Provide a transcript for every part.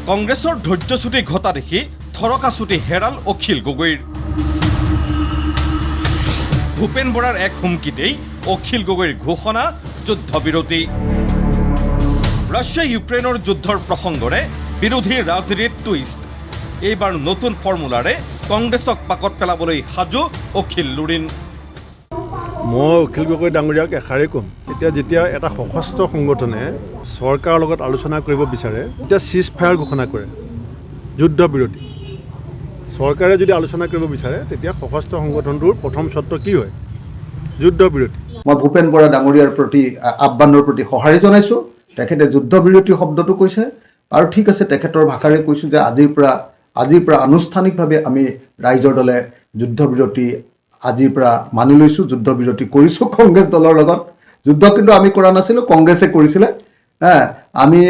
কংগ্ৰেছৰ ধৈৰ্যচ্যুতি ঘটা দেখি থৰকাচুটি হেৰাল অখিল গগৈৰ। ভূপেন বৰাৰ এক হুমকিতেই অখিল গগৈৰ ঘোষণা যুদ্ধবিৰতি। ৰাছিয়া ইউক্ৰেইনৰ যুদ্ধৰ প্ৰসংগৰে বিৰোধীৰ ৰাজনীতিত টুইষ্ট। এইবাৰ নতুন ফৰ্মুলাৰে কংগ্ৰেছক পাকত পেলাবলৈ সাজু অখিল লুৰিণ। মই অখিল গগৈ ডাঙৰীয়াক এষাৰেই ক'ম, যেতিয়া এটা সশস্ত্ৰ সংগঠনে চৰকাৰৰ লগত আলোচনা কৰিব বিচাৰে তেতিয়া চিজ ফায়াৰ ঘোষণা কৰে, যুদ্ধবিৰতি। চৰকাৰে যদি আলোচনা কৰিব বিচাৰে তেতিয়া সশস্ত্ৰ সংগঠনটোৰ প্ৰথম চৰ্ত কি হয়? যুদ্ধবিৰতি। মই ভূপেন বৰা ডাঙৰীয়াৰ প্ৰতি আহ্বানৰ প্ৰতি সঁহাৰি জনাইছোঁ। তেখেতে যুদ্ধবিৰতি শব্দটো কৈছে আৰু ঠিক আছে, তেখেতৰ ভাষাৰে কৈছোঁ যে আজিৰ পৰা আনুষ্ঠানিকভাৱে আমি ৰাইজৰ দলে যুদ্ধবিৰতি আজিৰ পৰা মানি লৈছোঁ, যুদ্ধবিৰতি কৰিছোঁ কংগ্ৰেছ দলৰ লগত। যুদ্ধ কিন্তু আমি কৰা নাছিলোঁ, কংগ্ৰেছে কৰিছিলে। আমি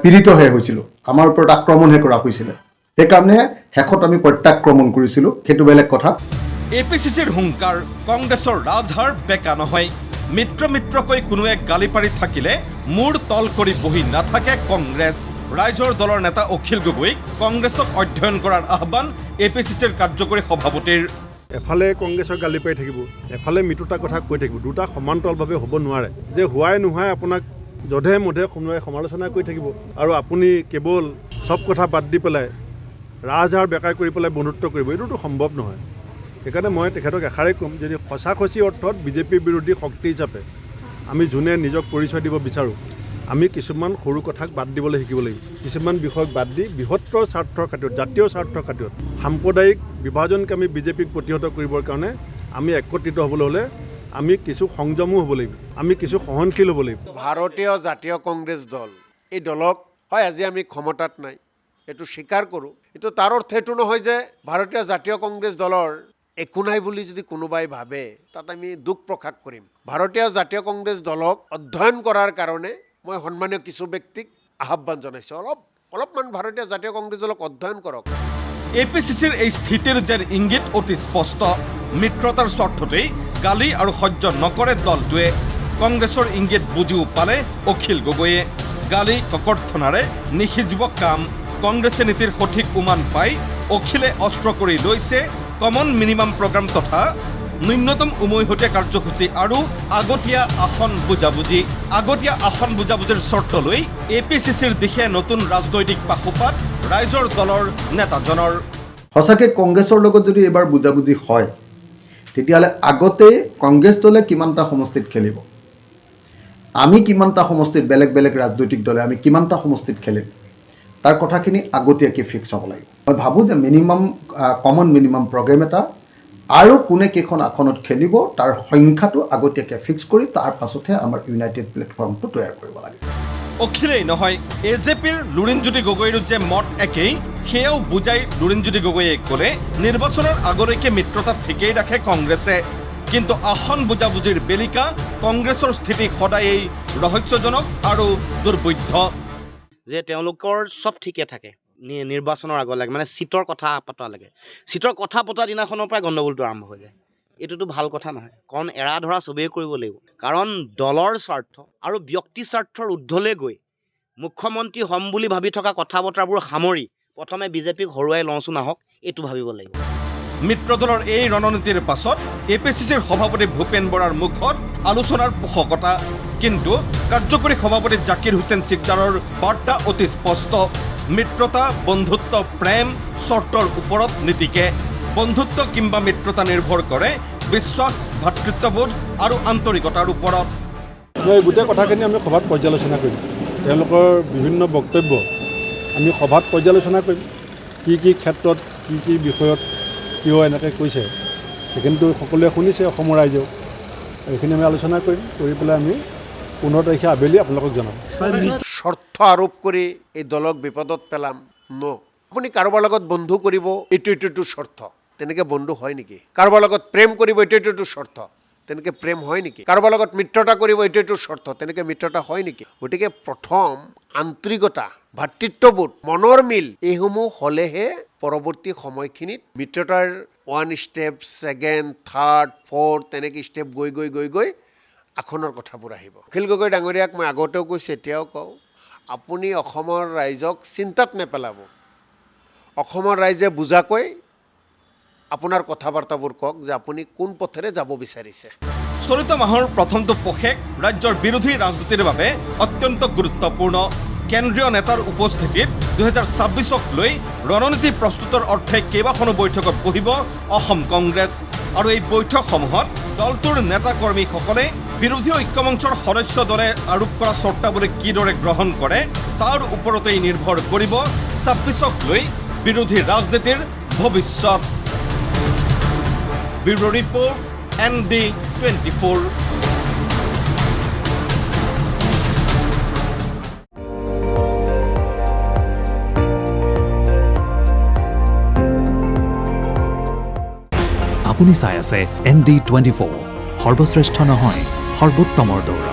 পীড়িতহে হৈছিলোঁ, আমাৰ ওপৰত আক্ৰমণহে কৰা হৈছিলে। সেইকাৰণে শেষত আমি প্ৰত্যাক্ৰমণ কৰিছিলোঁ, সেইটো বেলেগ কথা। APCCৰ হুংকাৰ, কংগ্ৰেছৰ ৰাজহাৰ বেকা নহয়। মিত্ৰকৈ কোনো এক গালি পাৰি থাকিলে মূৰ তল কৰি বহি নাথাকে কংগ্ৰেছ। ৰাইজৰ দলৰ নেতা অখিল গগৈক কংগ্ৰেছক অধ্যয়ন কৰাৰ আহ্বান APCCৰ কাৰ্যকৰী সভাপতিৰ। এফালে কংগ্ৰেছৰ গালি পাৰি থাকিব, এফালে মিত্ৰতাৰ কথা কৈ থাকিব, দুটা সমান্তৰালভাৱে হ'ব নোৱাৰে। যে হোৱাই নোহোৱাই আপোনাক যধে মধে কোনোবাই সমালোচনা কৰি থাকিব আৰু আপুনি কেৱল চব কথা বাদ দি পেলাই ৰাজহাৰ বেকাই কৰি পেলাই বন্ধুত্ব কৰিব, এইটোতো সম্ভৱ নহয়। সেইকাৰণে মই তেখেতক এষাৰেই ক'ম, যদি সঁচি অৰ্থত বিজেপি বিৰোধী শক্তি হিচাপে আমি যোনে নিজক পৰিচয় দিব বিচাৰোঁ, আমি কিছুমান সৰু কথাক বাদ দিবলৈ শিকিব লাগিব। কিছুমান বিষয়ক বাদ দি বৃহত্তৰ স্বাৰ্থৰ খাতিৰত, জাতীয় স্বাৰ্থৰ খাতিৰত, সাম্প্ৰদায়িক বিভাজনকে আমি বিজেপিক প্ৰতিহত কৰিবৰ কাৰণে আমি একত্ৰিত হ'বলৈ হ'লে আমি কিছু সংযমো হ'ব লাগিব, আমি কিছু সহনশীল হ'ব লাগিব। ভাৰতীয় জাতীয় কংগ্ৰেছ দল, এই দলক হয় আজি আমি ক্ষমতাত নাই, এইটো স্বীকাৰ কৰোঁ, কিন্তু তাৰ অৰ্থ এইটো নহয় যে ভাৰতীয় জাতীয় কংগ্ৰেছ দলৰ একো নাই বুলি যদি কোনোবাই ভাবে তাত আমি দুখ প্ৰকাশ কৰিম। ভাৰতীয় জাতীয় কংগ্ৰেছ দলক অধ্যয়ন কৰাৰ কাৰণে মই সন্মানীয় কিছু ব্যক্তিক আহ্বান জনাইছোঁ, অলপমান ভাৰতীয় জাতীয় কংগ্ৰেছ দলক অধ্যয়ন কৰক। APCCৰ এই স্থিতিৰ যেন ইংগিত অতি স্পষ্ট। মিত্ৰতাৰ স্বাৰ্থতেই গালি আৰু সহ্য নকৰে দলটোৱে। কংগ্ৰেছৰ ইংগিত বুজিও পালে অখিল গগৈয়ে। গালি ককৰ্থনাৰে নিসিজিব কাম। কংগ্ৰেছে নীতিৰ সঠিক উমান পাই অখিলে অস্ত্ৰ কৰি লৈছে কমন মিনিমাম প্ৰগ্ৰাম তথা ন্যূনতম উমৈহতীয়া কাৰ্যসূচী আৰু আগতীয়া আসন বুজাবুজিৰ চৰ্ত লৈ APCCৰ দিশে নতুন ৰাজনৈতিক পাশুপাত ৰাইজৰ দলৰ নেতাজনৰ। সঁচাকৈ কংগ্ৰেছৰ লগত যদি এইবাৰ বুজাবুজি হয়, তেতিয়াহ'লে আগতে কংগ্ৰেছ দলে কিমানটা সমষ্টিত খেলিব, আমি কিমানটা সমষ্টিত, বেলেগ ৰাজনৈতিক দলে আমি কিমানটা সমষ্টিত খেলিম, তাৰ কথাখিনি আগতীয়াকৈ ফিক্স হ'ব লাগিব। মই ভাবোঁ যে কমন মিনিমাম প্ৰগ্ৰেম এটা আৰু কোনে কেইখন আসনত খেলিব তাৰ সংখ্যাটো আগতীয়াকৈ ফিক্স কৰি তাৰ পাছতহে আমাৰ ইউনাইটেড প্লেটফৰ্মটো তৈয়াৰ কৰিব লাগে। অখিলেই নহয়, AJPৰ লুৰিণজ্যোতি গগৈৰো যে মত একেই সেয়াও বুজাই লুৰিণজ্যোতি গগৈয়ে ক'লে নিৰ্বাচনৰ আগলৈকে মিত্ৰতাত ঠিকেই ৰাখে কংগ্ৰেছে, কিন্তু আসন বুজাবুজিৰ বেলিকা কংগ্ৰেছৰ স্থিতি সদায়েই ৰহস্যজনক আৰু দুৰ্বোধ্য। যে তেওঁলোকৰ চব ঠিকে থাকে নিৰ্বাচনৰ আগলৈকে, মানে চিটৰ কথা পতালৈকে। চিটৰ কথা পতা দিনাখনৰ পৰাই গণ্ডগোলটো আৰম্ভ হৈ যায়। এইটোতো ভাল কথা নহয়, কাৰণ এৰা ধৰা চবেই কৰিব লাগিব। কাৰণ দলৰ স্বাৰ্থ আৰু ব্যক্তি স্বাৰ্থৰ ঊৰ্ধলৈ গৈ মুখ্যমন্ত্ৰী হ'ম বুলি ভাবি থকা কথা বতৰাবোৰ সামৰি প্ৰথমে বিজেপিক হৰুৱাই লওঁচোন আহক, এইটো ভাবিব লাগিব। মিত্ৰ দলৰ এই ৰণনীতিৰ পাছত APCCৰ সভাপতি ভূপেন বৰাৰ মুখত আলোচনাৰ পোষকতা, কিন্তু কাৰ্যকৰী সভাপতি জাকিৰ হুছেইন চিকদাৰৰ বাৰ্তা অতি স্পষ্ট। মিত্ৰতা, বন্ধুত্ব, প্ৰেম, চৰ্তৰ ওপৰত নীতিকে। বন্ধুত্ব কিংবা মিত্ৰতা নিৰ্ভৰ কৰে বিশ্বাস, ভাতৃত্ববোধ আৰু আন্তৰিকতাৰ ওপৰত। এই গোটেই কথাখিনি আমি সভাত পৰ্যালোচনা কৰিম, তেওঁলোকৰ বিভিন্ন বক্তব্য আমি সভাত পৰ্যালোচনা কৰিম। কি ক্ষেত্ৰত কি বিষয়ত কিয় এনেকৈ কৈছে সেইখিনিতো সকলোৱে শুনিছে, অসমৰ ৰাইজেও। এইখিনি আমি আলোচনা কৰিম, কৰি পেলাই আমি 15 তাৰিখে আবেলি আপোনালোকক জনাম। স্বাৰ্থ আৰোপ কৰি এই দলক বিপদত পেলাম আপুনি কাৰোবাৰ লগত বন্ধু কৰিব, এইটো স্বাৰ্থ, তেনেকৈ বন্ধু হয় নেকি? কাৰোবাৰ লগত প্ৰেম কৰিব, এইটো স্বাৰ্থ, তেনেকৈ প্ৰেম হয় নেকি? কাৰোবাৰ লগত মিত্ৰতা কৰিব, এইটো স্বাৰ্থ, তেনেকৈ মিত্ৰতা হয় নেকি? গতিকে প্ৰথম আন্তৰিকতা, ভাতৃত্ববোধ, মনৰ মিল, এইসমূহ হ'লেহে পৰৱৰ্তী সময়খিনিত মিত্ৰতাৰ 1 ষ্টেপ, 2nd, 3rd, 4th তেনেকৈ ষ্টেপ গৈ আসনৰ কথাবোৰ আহিব। অখিল গগৈ ডাঙৰীয়াক মই আগতেও কৈছোঁ, এতিয়াও কওঁ, আপুনি অসমৰ ৰাইজক চিন্তাত নেপেলাব। অসমৰ ৰাইজে বুজাকৈ আপোনাৰ কথা বাৰ্তাবোৰ কওক যে আপুনি কোন পথেৰে যাব বিচাৰিছে। চলিত মাহৰ প্ৰথমটো পষেক ৰাজ্যৰ বিৰোধী ৰাজনীতিৰ বাবে অত্যন্ত গুৰুত্বপূৰ্ণ। কেন্দ্ৰীয় নেতাৰ উপস্থিতিত 2026ক লৈ ৰণনীতি প্ৰস্তুতৰ অৰ্থে কেইবাখনো বৈঠকত বহিব অসম কংগ্ৰেছ। আৰু এই বৈঠকসমূহত দলটোৰ নেতা কৰ্মীসকলে বিৰোধী ঐক্যমঞ্চৰ সদস্য দলে আৰোপ কৰা চৰ্তাৱলী কিদৰে গ্ৰহণ কৰে তাৰ ওপৰতেই নিৰ্ভৰ কৰিব 26ক লৈ বিৰোধী ৰাজনীতিৰ ভৱিষ্যত। Bureau report ND24। আপুনি চাই আছে ND24, সৰ্বশ্ৰেষ্ঠ নহয় সৰ্বোত্তমৰ দৌৰা।